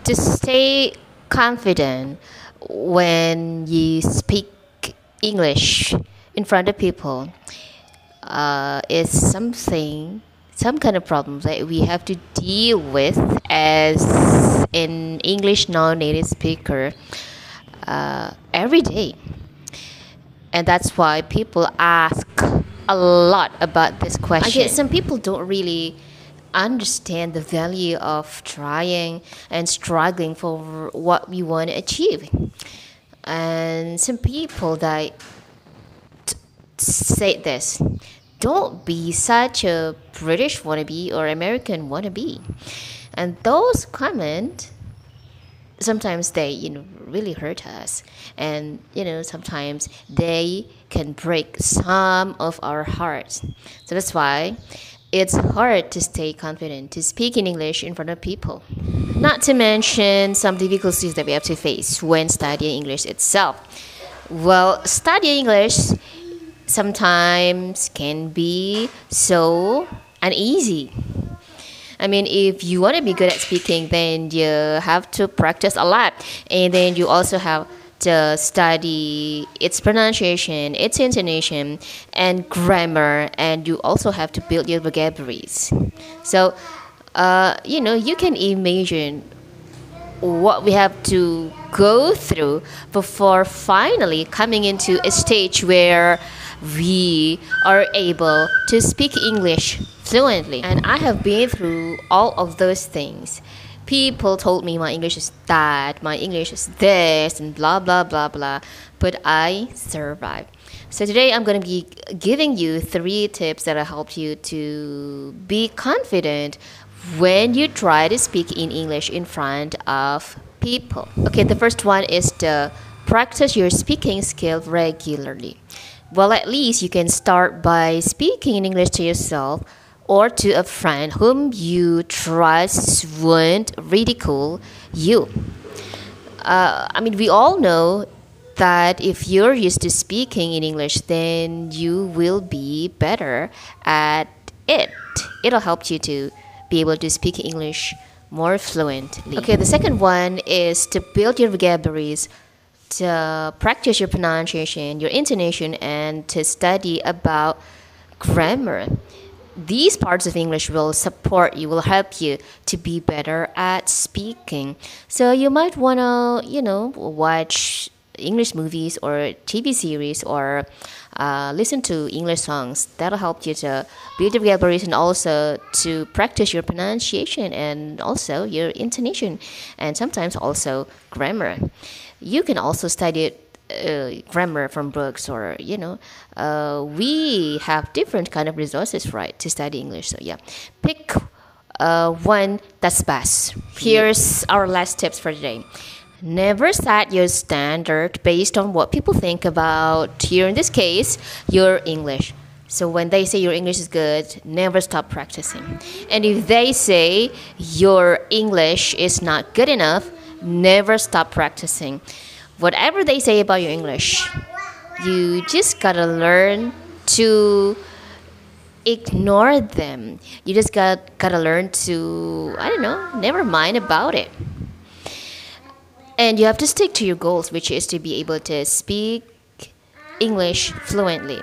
To stay confident when you speak English in front of people is some kind of problem that we have to deal with as an English non-native speaker every day. And that's why people ask a lot about this question. I guess some people don't really understand the value of trying and struggling for what we want to achieve. And some people that say this: don't be such a British wannabe or American wannabe. And those comments sometimes they really hurt us, and sometimes they can break some of our hearts. So that's why it's hard to stay confident to speak in English in front of people, not to mention some difficulties that we have to face when studying English itself. Well, studying English sometimes can be so uneasy. I mean, if you want to be good at speaking, then you have to practice a lot. And then you also have to study its pronunciation, its intonation, and grammar. And you also have to build your vocabularies. So, you can imagine what we have to go through before finally coming into a stage where we are able to speak English fluently. And I have been through all of those things. People told me my English is that, my English is this, and blah, blah, blah, blah. But I survived. So today I'm going to be giving you 3 tips that will help you to be confident when you try to speak in English in front of people. Okay, the first one is to practice your speaking skill regularly. Well, at least you can start by speaking in English to yourself or to a friend whom you trust won't ridicule you. We all know that if you're used to speaking in English, then you will be better at it. It'll help you to be able to speak English more fluently. Okay, the second one is to build your vocabularies, to practice your pronunciation, your intonation, and to study about grammar. These parts of English will support you, will help you to be better at speaking. So you might want to, watch English movies or TV series or listen to English songs. That'll help you to build your vocabularies and also to practice your pronunciation and also your intonation and sometimes also grammar. You can also study grammar from books or we have different kind of resources, right, to study English. So yeah, pick one that's best. Here's our last tips for today. Never set your standard based on what people think about, here in this case, your English. So when they say your English is good, never stop practicing. And if they say your English is not good enough, never stop practicing. Whatever they say about your English, you just gotta learn to ignore them. You just gotta learn to, never mind about it. And you have to stick to your goals, which is to be able to speak English fluently.